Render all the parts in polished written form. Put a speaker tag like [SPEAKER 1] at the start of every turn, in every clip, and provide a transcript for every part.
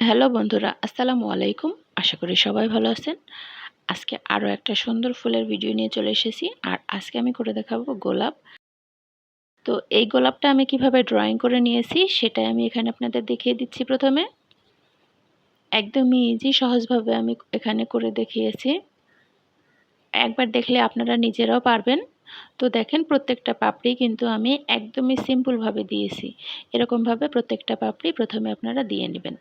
[SPEAKER 1] Hello বন্ধুরা, আসসালামু আলাইকুম। আশা করি সবাই ভালো আছেন। আজকে আরও একটা সুন্দর ফুলের ভিডিও নিয়ে চলে এসেছি। আর আজকে আমি করে দেখাবো গোলাপ। তো এই গোলাপটা আমি কিভাবে ড্রয়িং করে নিয়েছি সেটাই আমি এখানে আপনাদের দেখিয়ে দিচ্ছি। প্রথমে একদমই ইজি সহজভাবে আমি এখানে করে দেখিয়েছি। একবার দেখলে আপনারা নিজেরাও পারবেন। তো দেখেন প্রত্যেকটা পাপড়ি কিন্তু আমি একদমই সিম্পলভাবে দিয়েছি। এরকমভাবে প্রত্যেকটা পাপড়ি প্রথমে আপনারা দিয়ে নেবেন।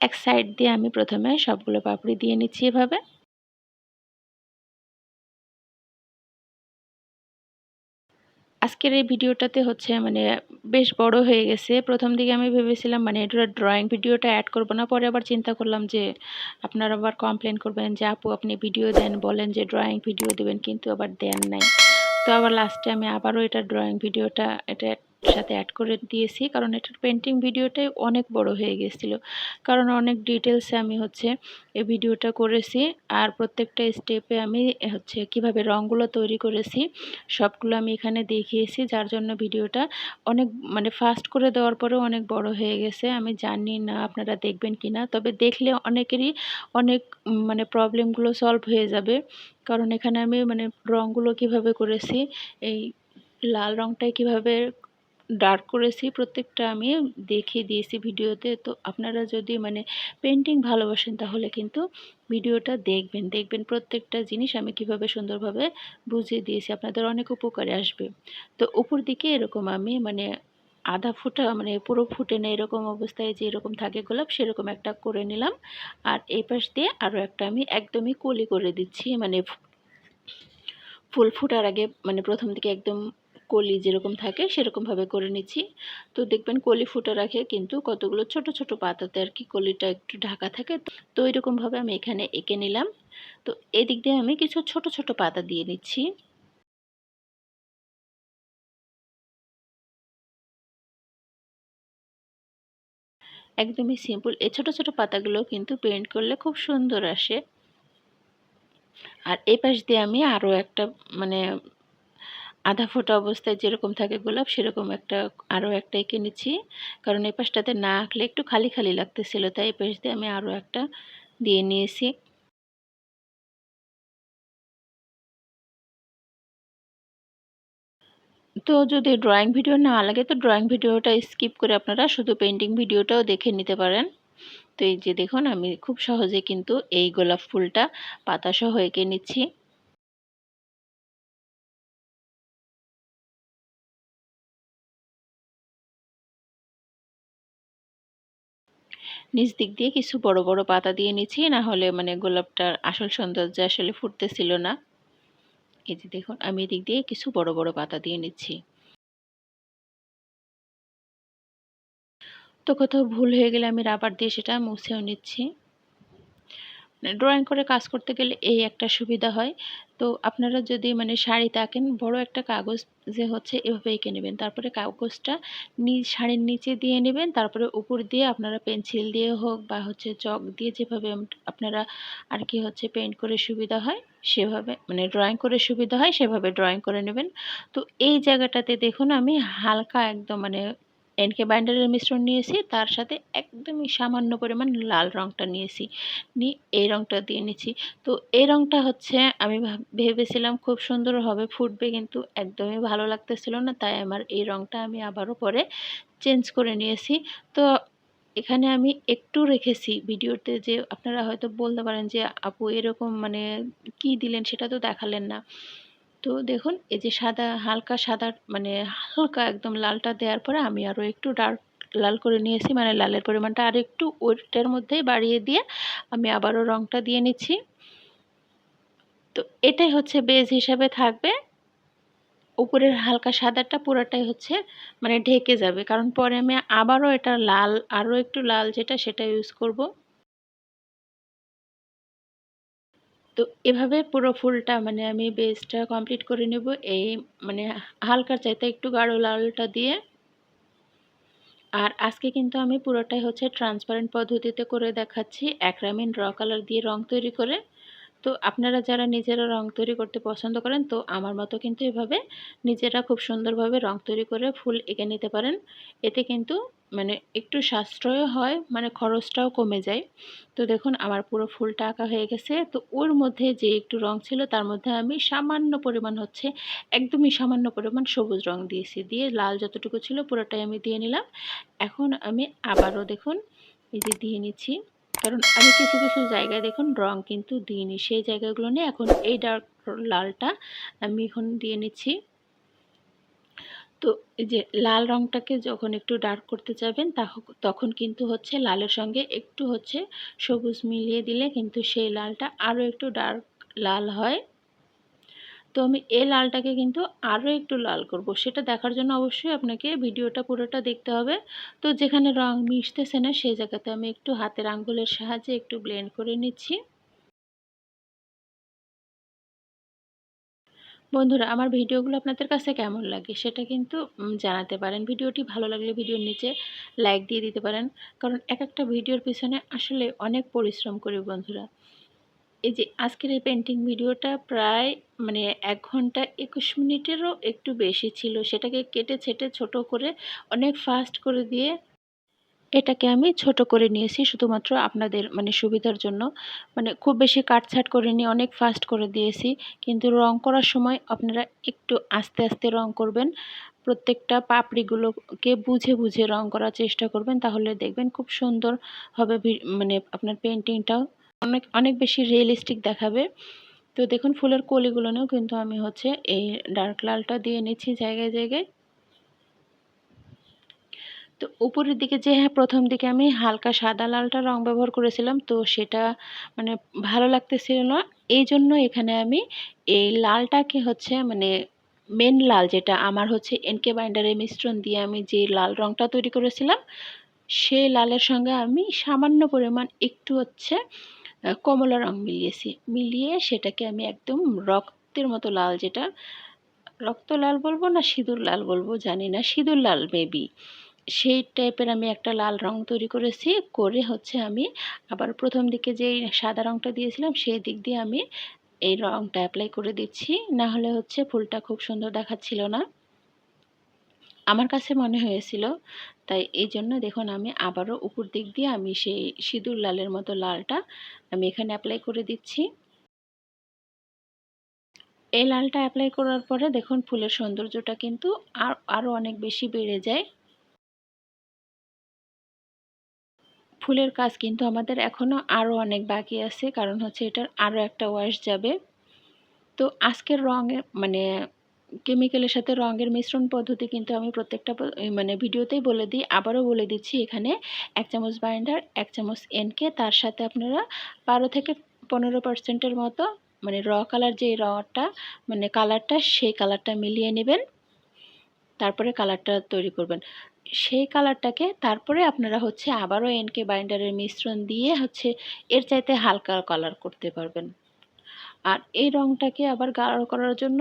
[SPEAKER 1] এক সাইড দিয়ে আমি প্রথমে সবগুলো পাপড়ি দিয়ে নিচ্ছি এভাবে। আজকের এই ভিডিওটাতে হচ্ছে বেশ বড় হয়ে গেছে। প্রথম দিকে আমি ভেবেছিলাম এটা ড্রয়িং ভিডিওটা অ্যাড করব না। পরে আবার চিন্তা করলাম যে আপনারা আবার কমপ্লেন করবেন যে আপু আপনি ভিডিও দেন, বলেন যে ড্রয়িং ভিডিও দেবেন কিন্তু আবার দেন নাই। তো আবার লাস্টে আমি আবারও এটা ড্রয়িং ভিডিওটা সাথে অ্যাড করে দিয়েছি, কারণ এটার পেন্টিং ভিডিওটাই অনেক বড় হয়ে গেছিলো। কারণ অনেক ডিটেলসে আমি হচ্ছে এই ভিডিওটা করেছি। আর প্রত্যেকটা স্টেপে আমি হচ্ছে কিভাবে রঙগুলো তৈরি করেছি সবগুলো আমি এখানে দেখিয়েছি, যার জন্য ভিডিওটা অনেক ফাস্ট করে দেওয়ার পরেও অনেক বড় হয়ে গেছে। আমি জানি না আপনারা দেখবেন কি না, তবে দেখলে অনেকেরই অনেক প্রবলেমগুলো সলভ হয়ে যাবে। কারণ এখানে আমি রঙগুলো কিভাবে করেছি, এই লাল রঙটাই কিভাবে ডার্ক করেছি প্রত্যেকটা আমি দেখিয়ে দিয়েছি ভিডিওতে। তো আপনারা যদি পেন্টিং ভালোবাসেন তাহলে কিন্তু ভিডিওটা দেখবেন প্রত্যেকটা জিনিস আমি কিভাবে সুন্দরভাবে বুঝিয়ে দিয়েছি, আপনাদের অনেক উপকারে আসবে। তো উপর দিকে এরকম আমি আধা ফুটা পুরো ফুটে না, এরকম অবস্থায় যে এরকম থাকে গোলাপ সেরকম একটা করে নিলাম। আর এই পাশ দিয়ে আরও একটা আমি একদমই কলি করে দিচ্ছি, ফুল ফুটার আগে প্রথম দিকে একদম কলি যেরকম থাকে সেরকমভাবে করে নিচ্ছি। তো দেখবেন কলি ফুটার আগে কিন্তু কতগুলো ছোট ছোট পাতাতে আর কি কলিটা একটু ঢাকা থাকে। তো এরকমভাবে আমি এখানে এঁকে নিলাম। তো এদিক দিয়ে আমি কিছু ছোট ছোট পাতা দিয়ে নিচ্ছি। একদমই সিম্পল, এই ছোট ছোট পাতাগুলো কিন্তু পেইন্ট করলে খুব সুন্দর আসে। আর এই পাশ দিয়ে আমি আরও একটা মানে আধা ফোটা অবস্থায় যেরকম থাকে গোলাপ সেরকম আরও একটা এঁকে নিচ্ছি। কারণ এই পাশটাতে না আঁকলে একটু খালি খালি লাগতেছিল, তাই এই পাশ দিয়ে আমি আরও একটা দিয়ে নিয়েছি। তো যদি ড্রয়িং ভিডিও না লাগে তো ড্রয়িং ভিডিওটা স্কিপ করে আপনারা শুধু পেন্টিং ভিডিওটাও দেখে নিতে পারেন। তো এই যে দেখুন আমি খুব সহজে কিন্তু এই গোলাপ ফুলটা পাতাসহ এঁকে নিচ্ছি। নিচ দিক দিয়ে কিছু বড় বড় পাতা দিয়ে নিচ্ছি, না হলে গোলাপটার আসল সৌন্দর্য আসলে ফুটতেছিল না। এই যে দেখুন আমি এদিক দিয়ে কিছু বড় বড় পাতা দিয়ে নিচ্ছি। তো কোথাও ভুল হয়ে গেলে আমি রাবার দিয়ে সেটা মুছেও নিচ্ছি। ড্রয়িং করে কাজ করতে গেলে এই একটা সুবিধা হয়। তো আপনারা যদি শাড়িতে আঁকেন, বড় একটা কাগজ যে হচ্ছে এভাবে এঁকে নেবেন, তারপরে কাগজটা শাড়ির নিচে দিয়ে নেবেন, তারপরে উপর দিয়ে আপনারা পেন্সিল দিয়ে হোক বা হচ্ছে চক দিয়ে যেভাবে আপনারা আর কি হচ্ছে পেইন্ট করে সুবিধা হয় সেভাবে ড্রয়িং করে সুবিধা হয় সেভাবে ড্রয়িং করে নেবেন। তো এই জায়গাটাতে দেখুন আমি হালকা একদম এনকে বাইন্ডারের মিশ্রণ নিয়েছি, তার সাথে একদমই সামান্য পরিমাণ লাল রঙটা নিয়েছি, নিয়ে এই রঙটা দিয়ে নিচ্ছি। তো এই রঙটা হচ্ছে আমি ভেবেছিলাম খুব সুন্দর হবে, ফুটবে, কিন্তু একদমই ভালো লাগতেছিল না, তাই আমার এই রঙটা আমি আবারও পরে চেঞ্জ করে নিয়েছি। তো এখানে আমি একটু রেখেছি ভিডিওতে, যে আপনারা হয়তো বলতে পারেন যে আপু এরকম কি দিলেন সেটা তো দেখালেন না। তো দেখুন এই যে সাদা, হালকা সাদা হালকা একদম লালটা দেওয়ার পরে আমি আরও একটু ডার্ক লাল করে নিয়েছি, লালের পরিমাণটা আর একটু ওইটার মধ্যেই বাড়িয়ে দিয়ে আমি আবারও রঙটা দিয়ে নিচ্ছি। তো এটাই হচ্ছে বেজ হিসাবে থাকবে। উপরের হালকা সাদাটা পুরাটাই হচ্ছে ঢেকে যাবে, কারণ পরে আমি আবারও এটা লাল, আরও একটু লাল যেটা সেটা ইউজ করব। তো এভাবে পুরো ফুলটা আমি বেসটা কমপ্লিট করে নেব এই মানে হালকার চাইতে একটু গাঢ় লালটা দিয়ে। আর আজকে কিন্তু আমি পুরোটাই হচ্ছে ট্রান্সপারেন্ট পদ্ধতিতে করে দেখাচ্ছি, অ্যাক্রামিন র কালার দিয়ে রং তৈরি করে। তো আপনারা যারা নিজেরা রং তৈরি করতে পছন্দ করেন তো আমার মতো কিন্তু এভাবে নিজেরা খুব সুন্দরভাবে রং তৈরি করে ফুল এঁকে নিতে পারেন। এতে কিন্তু মানে একটু সাশ্রয় হয়, মানে খরচটাও কমে যায়। তো দেখুন আমার পুরো ফুলটা আঁকা হয়ে গেছে। তো ওর মধ্যে যে একটু রং ছিল তার মধ্যে আমি সামান্য পরিমাণ হচ্ছে, একদমই সামান্য পরিমাণ সবুজ রং দিয়েছি। দিয়ে লাল যতটুকু ছিল পুরোটাই আমি দিয়ে নিলাম। এখন আমি আবারও দেখুন এই যে দিয়ে নিচ্ছি, কারণ আমি কিছু কিছু জায়গায় দেখুন রং কিন্তু দিইনি, সেই জায়গাগুলো নিয়ে এখন এই ডার্ক লালটা আমি এখন দিয়ে নিচ্ছি। তো এই যে লাল রংটাকে যখন একটু ডার্ক করতে যাবেন তখন কিন্তু হচ্ছে লালের সঙ্গে একটু হচ্ছে সবুজ মিলিয়ে দিলে কিন্তু সেই লালটা আরও একটু ডার্ক লাল হয়। তো আমি এই লালটাকে কিন্তু আরও একটু লাল করব, সেটা দেখার জন্য অবশ্যই আপনাকে ভিডিওটা পুরোটা দেখতে হবে। তো যেখানে রং মিশতেছে না সেই জায়গাতে আমি একটু হাতের আঙ্গুলের সাহায্যে একটু ব্লেন্ড করে নিচ্ছি। বন্ধুরা, আমার ভিডিওগুলো আপনাদের কাছে কেমন লাগে সেটা কিন্তু জানাতে পারেন। ভিডিওটি ভালো লাগলে ভিডিওর নিচে লাইক দিয়ে দিতে পারেন, কারণ এক একটা ভিডিওর পিছনে আসলে অনেক পরিশ্রম করি বন্ধুরা। এই যে আজকের এই পেন্টিং ভিডিওটা প্রায় মানে ১ ঘন্টা ২১ মিনিটেরও একটু বেশি ছিল। সেটাকে কেটে ছেঁটে ছোট করে অনেক ফাস্ট করে দিয়ে এটাকে আমি ছোট করে নিয়েছি শুধুমাত্র আপনাদের মানে সুবিধার জন্য। মানে খুব বেশি কাটছাঁট করিনি, অনেক ফাস্ট করে দিয়েছি। কিন্তু রং করার সময় আপনারা একটু আস্তে আস্তে রং করবেন। প্রত্যেকটা পাপড়িগুলোকে বুঝে বুঝে রং করার চেষ্টা করবেন, তাহলে দেখবেন খুব সুন্দর হবে। মানে আপনার পেন্টিংটাও অনেক অনেক বেশি রিয়েলিস্টিক দেখাবে। তো দেখুন ফুলের কলিগুলোনেও কিন্তু আমি হচ্ছে এই ডার্ক লালটা দিয়ে নিচ্ছি জায়গায় জায়গায়। তো উপরের দিকে যে হ্যাঁ, প্রথম দিকে আমি হালকা সাদা লালটা রং ব্যবহার করেছিলাম, তো সেটা মানে ভালো লাগতেছিল না। এইজন্য এখানে আমি এই লালটাকে হচ্ছে মানে মেন লাল যেটা আমার হচ্ছে এনকে বাইন্ডারের মিশ্রণ দিয়ে আমি যে লাল রংটা তৈরি করেছিলাম, সেই লালের সঙ্গে আমি সামান্য পরিমাণ একটু হচ্ছে কমলা রং মিলিয়েছি। মিলিয়ে সেটাকে আমি একদম রক্তের মতো লাল, যেটা রক্ত লাল বলবো না সিঁদুর লাল বলবো জানি না, সিঁদুর লাল মেবি, সেই টাইপের আমি একটা লাল রং তৈরি করেছি। করে হচ্ছে আমি আবার প্রথম দিকে যেই সাদা রংটা দিয়েছিলাম সেই দিক দিয়ে আমি এই রংটা অ্যাপ্লাই করে দিচ্ছি, না হলে হচ্ছে ফুলটা খুব সুন্দর দেখাচ্ছিল না, আমার কাছে মনে হয়েছিল। তাই এই জন্য দেখুন আমি আবারও উপর দিক দিয়ে আমি সেই সিঁদুর লালের মতো লালটা আমি এখানে অ্যাপ্লাই করে দিচ্ছি। এই লালটা অ্যাপ্লাই করার পরে দেখুন ফুলের সৌন্দর্যটা কিন্তু আরও অনেক বেশি বেড়ে যায়। ফুলের কাজ কিন্তু আমাদের এখনও আরও অনেক বাকি আছে, কারণ হচ্ছে এটার আরও একটা ওয়াশ যাবে। তো আজকের রঙে মানে কেমিক্যালের সাথে রঙের মিশ্রণ পদ্ধতি কিন্তু আমি প্রত্যেকটা মানে ভিডিওতেই বলে দিই, আবারও বলে দিচ্ছি। এখানে ১ চামচ বাইন্ডার, ১ চামচ এনকে, তার সাথে আপনারা ১২ থেকে ১৫% মতো মানে কালার, যে টা মানে কালারটা, সেই কালারটা মিলিয়ে নেবেন। তারপরে কালারটা তৈরি করবেন। সেই কালারটাকে তারপরে আপনারা হচ্ছে আবারও এনকে বাইন্ডারের মিশ্রণ দিয়ে হচ্ছে এর চাইতে হালকা কালার করতে পারবেন। আর এই রংটাকে আবার গাঢ় করার জন্য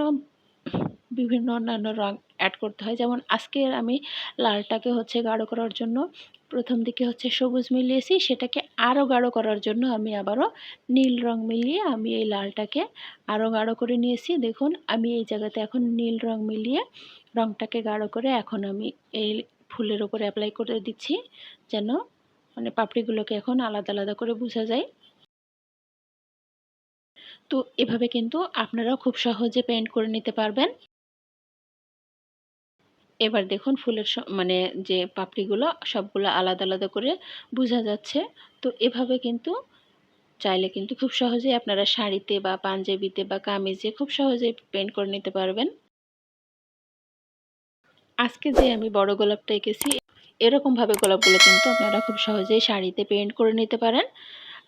[SPEAKER 1] বিভিন্ন অন্যান্য রং অ্যাড করতে হয়। যেমন আজকে আমি লালটাকে হচ্ছে গাঢ় করার জন্য প্রথম দিকে হচ্ছে সবুজ মিলিয়েছি, সেটাকে আরও গাঢ় করার জন্য আমি আবারও নীল রং মিলিয়ে আমি এই লালটাকে আরও গাঢ় করে নিয়েছি। দেখুন আমি এই জায়গাতে এখন নীল রং মিলিয়ে রংটাকে গাঢ় করে এখন আমি এই ফুলের ওপরে অ্যাপ্লাই করে দিচ্ছি, যেন মানে পাপড়িগুলোকে এখন আলাদা আলাদা করে বোঝা যায়। তো এভাবে কিন্তু আপনারাও খুব সহজে পেইন্ট করে নিতে পারবেন। এবার দেখুন ফুলের মানে যে পাপড়িগুলো সবগুলো আলাদা আলাদা করে বোঝা যাচ্ছে। তো এভাবে কিন্তু চাইলে কিন্তু খুব সহজেই আপনারা শাড়িতে বা পাঞ্জাবিতে বা কামিজে খুব সহজেই পেইন্ট করে নিতে পারবেন। আজকে যে আমি বড় গোলাপটা এঁকেছি, এরকমভাবে গোলাপগুলো কিন্তু আপনারা খুব সহজেই শাড়িতে পেইন্ট করে নিতে পারেন।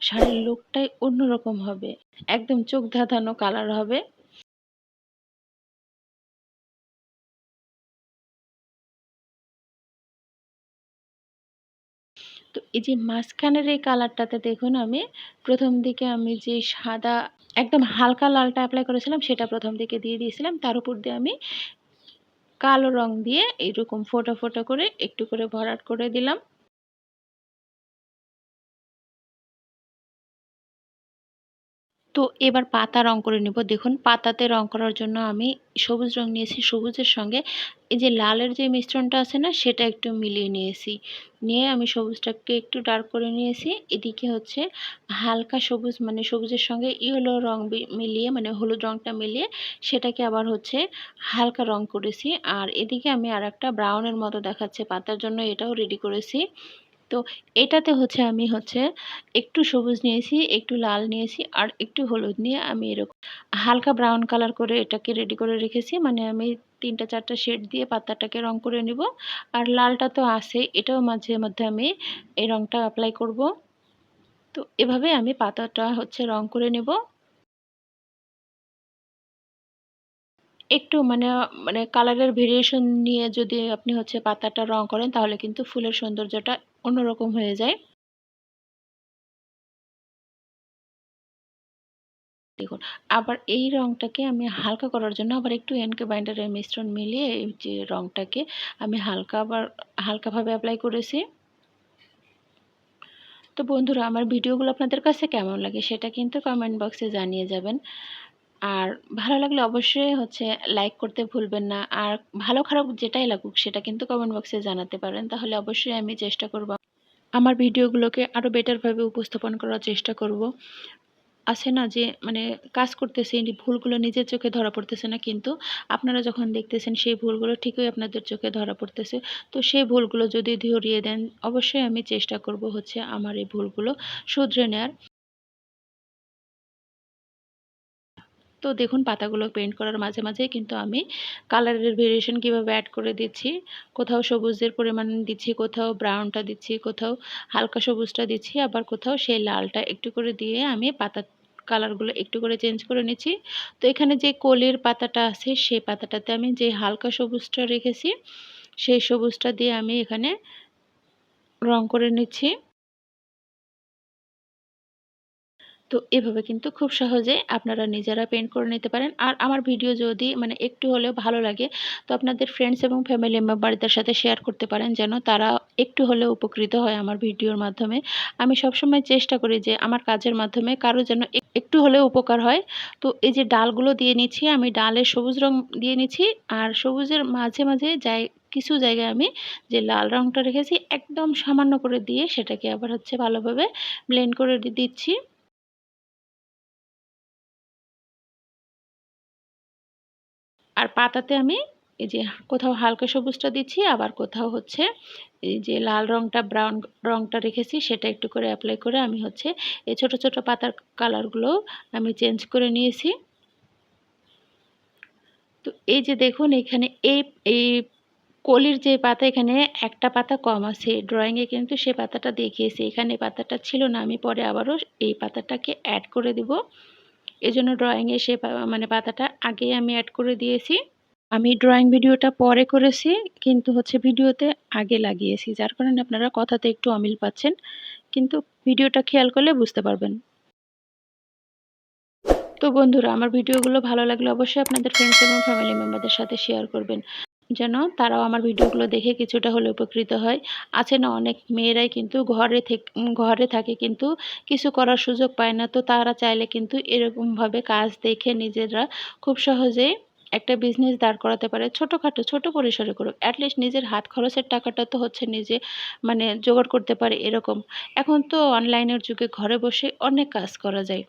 [SPEAKER 1] শাড়ির লুকটাই অন্যরকম হবে, একদম চোখ ধাঁধানো কালার হবে। তো এই যে মাঝখানের এই কালারটাতে দেখুন আমি প্রথম দিকে আমি যে সাদা একদম হালকা লালটা অ্যাপ্লাই করেছিলাম সেটা প্রথম দিকে দিয়ে দিয়েছিলাম, তার উপর দিয়ে আমি কালো রং দিয়ে এইরকম ফোঁটা ফোঁটা করে একটু করে ভরাট করে দিলাম। তো এবার পাতা রং করে নেব। দেখুন পাতাতে রং করার জন্য আমি সবুজ রং নিয়েছি, সবুজের সঙ্গে এই যে লালের যে মিশ্রণটা আছে না সেটা একটু মিলিয়ে নিয়েছি। নিয়ে আমি সবুজটাকে একটু ডার্ক করে নিয়েছি। এদিকে হচ্ছে হালকা সবুজ মানে সবুজের সঙ্গে ইয়েলো রং মিলিয়ে মানে হলুদ রংটা মিলিয়ে সেটাকে আবার হচ্ছে হালকা রং করেছি। আর এদিকে আমি আরেকটা ব্রাউনের মতো দেখাচ্ছে পাতার জন্য এটাও রেডি করেছি। তো এটাতে হচ্ছে আমি হচ্ছে একটু সবুজ নিয়েছি, একটু লাল নিয়েছি আর একটু হলুদ নিয়ে আমি এরকম হালকা ব্রাউন কালার করে এটাকে রেডি করে রেখেছি। মানে আমি ৩টা ৪টা শেড দিয়ে পাতাটাকে রং করে নেব। আর লালটা তো আছেই, এটাও মাঝে মধ্যে আমি এই রংটা অ্যাপ্লাই করব। তো এভাবে আমি পাতাটা হচ্ছে রং করে নেব। একটু মানে মানে কালারের ভেরিয়েশন নিয়ে যদি আপনি হচ্ছে পাতাটা রং করেন তাহলে কিন্তু ফুলের সৌন্দর্যটা অন্যরকম হয়ে যায়। দেখুন, আবার এই রংটাকে আমি হালকা করার জন্য আবার একটু এনকে বাইন্ডারের মিশ্রণ মিলিয়ে এই যে রংটাকে আমি হালকাভাবে অ্যাপ্লাই করেছি। তো বন্ধুরা আমার ভিডিওগুলো আপনাদের কাছে কেমন লাগে সেটা কিন্তু কমেন্ট বক্সে জানিয়ে যাবেন। আর ভালো লাগলে অবশ্যই হচ্ছে লাইক করতে ভুলবেন না। আর ভালো খারাপ যেটাই লাগুক সেটা কিন্তু কমেন্ট বক্সে জানাতে পারেন। তাহলে অবশ্যই আমি চেষ্টা করব আমার ভিডিওগুলোকে আরও বেটারভাবে উপস্থাপন করার চেষ্টা করব। আছে না যে মানে কাজ করতেছি ভুলগুলো নিজের চোখে ধরা পড়তেছে না, কিন্তু আপনারা যখন দেখতেছেন সেই ভুলগুলো ঠিকই আপনাদের চোখে ধরা পড়তেছে। তো সেই ভুলগুলো যদি ধরিয়ে দেন অবশ্যই আমি চেষ্টা করব হচ্ছে আমার এই ভুলগুলো শুধরে নেয়ার। তো দেখুন পাতাগুলো পেইন্ট করার মাঝে মাঝেই কিন্তু আমি কালারের ভেরিয়েশন কিভাবে অ্যাড করে দিচ্ছি। কোথাও সবুজের পরিমাণ দিচ্ছি, কোথাও ব্রাউনটা দিচ্ছি, কোথাও হালকা সবুজটা দিচ্ছি, আবার কোথাও সেই লালটা একটু করে দিয়ে আমি পাতার কালারগুলো একটু করে চেঞ্জ করে নিচ্ছি। তো এখানে যে কলির পাতাটা আছে সেই পাতাটাতে আমি যে হালকা সবুজটা রেখেছি সেই সবুজটা দিয়ে আমি এখানে রং করে নিচ্ছি। তো এভাবে কিন্তু খুব সহজে আপনারা নিজেরা পেইন্ট করে নিতে পারেন। আর আমার ভিডিও যদি মানে একটু হলেও ভালো লাগে তো আপনাদের ফ্রেন্ডস এবং ফ্যামিলি মেম্বারদের সাথে শেয়ার করতে পারেন যেন তারা একটু হলেও উপকৃত হয় আমার ভিডিওর মাধ্যমে। আমি সবসময় চেষ্টা করি যে আমার কাজের মাধ্যমে কারো যেন একটু হলেও উপকার হয়। তো এই যে ডালগুলো দিয়ে নিচ্ছি, আমি ডালে সবুজ রং দিয়ে নিচ্ছি আর সবুজের মাঝে মাঝে কিছু জায়গায় আমি যে লাল রংটা রেখেছি একদম সামান্য করে দিয়ে সেটাকে আবার হচ্ছে ভালোভাবে ব্লেন্ড করে দিচ্ছি। আর পাতাতে আমি এই যে কোথাও হালকা সবুজটা দিচ্ছি, আবার কোথাও হচ্ছে এই যে লাল রংটা ব্রাউন রংটা রেখেছি সেটা একটু করে অ্যাপ্লাই করে আমি হচ্ছে এই ছোট ছোট পাতার কালারগুলো আমি চেঞ্জ করে নিয়েছি। তো এই যে দেখুন এখানে এই কলির যে পাতা এখানে একটা পাতা কম আছে, ড্রয়িংয়ে কিন্তু সে পাতাটা দেখিয়েছি, এখানে পাতাটা ছিল না, আমি পরে আবারও এই পাতাটাকে অ্যাড করে দিব। এজন্য ড্রয়িংয়ে সে মানে পাতাটা আগেই আমি অ্যাড করে দিয়েছি। আমি ড্রয়িং ভিডিওটা পরে করেছি, কিন্তু হচ্ছে ভিডিওতে আগে লাগিয়েছি। যার কারণে আপনারা কথাতে একটু অমিল পাচ্ছেন। কিন্তু ভিডিওটা খেয়াল করলে বুঝতে পারবেন। তো বন্ধুরা আমার ভিডিওগুলো ভালো লাগলে অবশ্যই আপনাদের ফ্রেন্ডস এবং ফ্যামিলি মেম্বারদের সাথে শেয়ার করবেন। যেন তারাও আমার ভিডিওগুলো দেখে কিছুটা হলেও উপকৃত হয়। আছে না অনেক মেয়েরাই কিন্তু ঘরে থাকে কিন্তু কিছু করার সুযোগ পায় না। তো তারা চাইলে কিন্তু এরকমভাবে কাজ দেখে নিজেরা খুব সহজেই একটা বিজনেস দাঁড় করাতে পারে। ছোটখাটো ছোট পরিসরে করুক। এটলিস্ট নিজের হাত খরচের টাকাটা তো হচ্ছে নিজে মানে জোগাড় করতে পারে এরকম। এখন তো অনলাইনের যুগে ঘরে বসে অনেক কাজ করা যায়।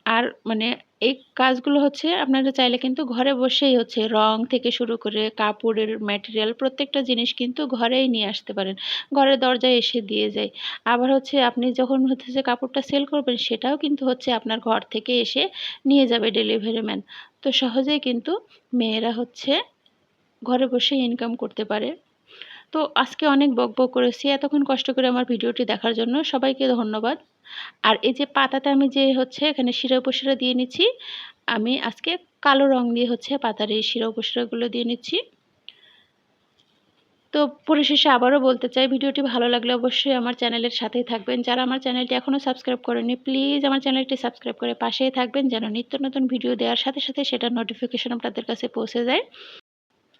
[SPEAKER 1] আর মানে এই কাজগুলো হচ্ছে আপনারা চাইলে কিন্তু ঘরে বসেই হচ্ছে রং থেকে শুরু করে কাপড়ের ম্যাটেরিয়াল প্রত্যেকটা জিনিস কিন্তু ঘরেই নিয়ে আসতে পারেন। ঘরের দরজায় এসে দিয়ে যায়। আবার হচ্ছে আপনি যখন হচ্ছে যে কাপড়টা সেল করবেন সেটাও কিন্তু হচ্ছে আপনার ঘর থেকে এসে নিয়ে যাবে ডেলিভারি ম্যান। তো সহজেই কিন্তু মেয়েরা হচ্ছে ঘরে বসে ইনকাম করতে পারে। তো আজকে অনেক বকবক করেছি। এতক্ষণ কষ্ট করে আমার ভিডিওটি দেখার জন্য সবাইকে ধন্যবাদ। আর এই যে পাতাতে আমি যে হচ্ছে এখানে শিরা উপশিরা দিয়ে নিচ্ছি, আমি আজকে কালো রং দিয়ে হচ্ছে পাতার এই শিরা উপশিরাগুলো দিয়ে নিচ্ছি। তো পরিশেষে আবারও বলতে চাই ভিডিওটি ভালো লাগলে অবশ্যই আমার চ্যানেলের সাথেই থাকবেন। যারা আমার চ্যানেলটি এখনও সাবস্ক্রাইব করেননি প্লিজ আমার চ্যানেলটি সাবস্ক্রাইব করে পাশেই থাকবেন যেন নিত্য নতুন ভিডিও দেওয়ার সাথে সাথে সেটার নোটিফিকেশন আপনাদের কাছে পৌঁছে যায়।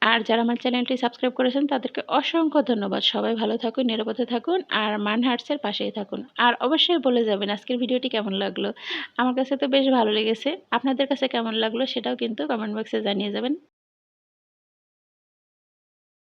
[SPEAKER 1] আর যারা আমার চ্যানেলটি সাবস্ক্রাইব করেছেন তাদেরকে অসংখ্য ধন্যবাদ। সবাই ভালো থাকুন, নিরাপদে থাকুন আর মানহার্টসের পাশেই থাকুন। আর অবশ্যই বলে যাবেন আজকের ভিডিওটি কেমন লাগলো। আমার কাছে তো বেশ ভালো লেগেছে। আপনাদের কাছে কেমন লাগলো সেটাও কিন্তু কমেন্ট বক্সে জানিয়ে যাবেন।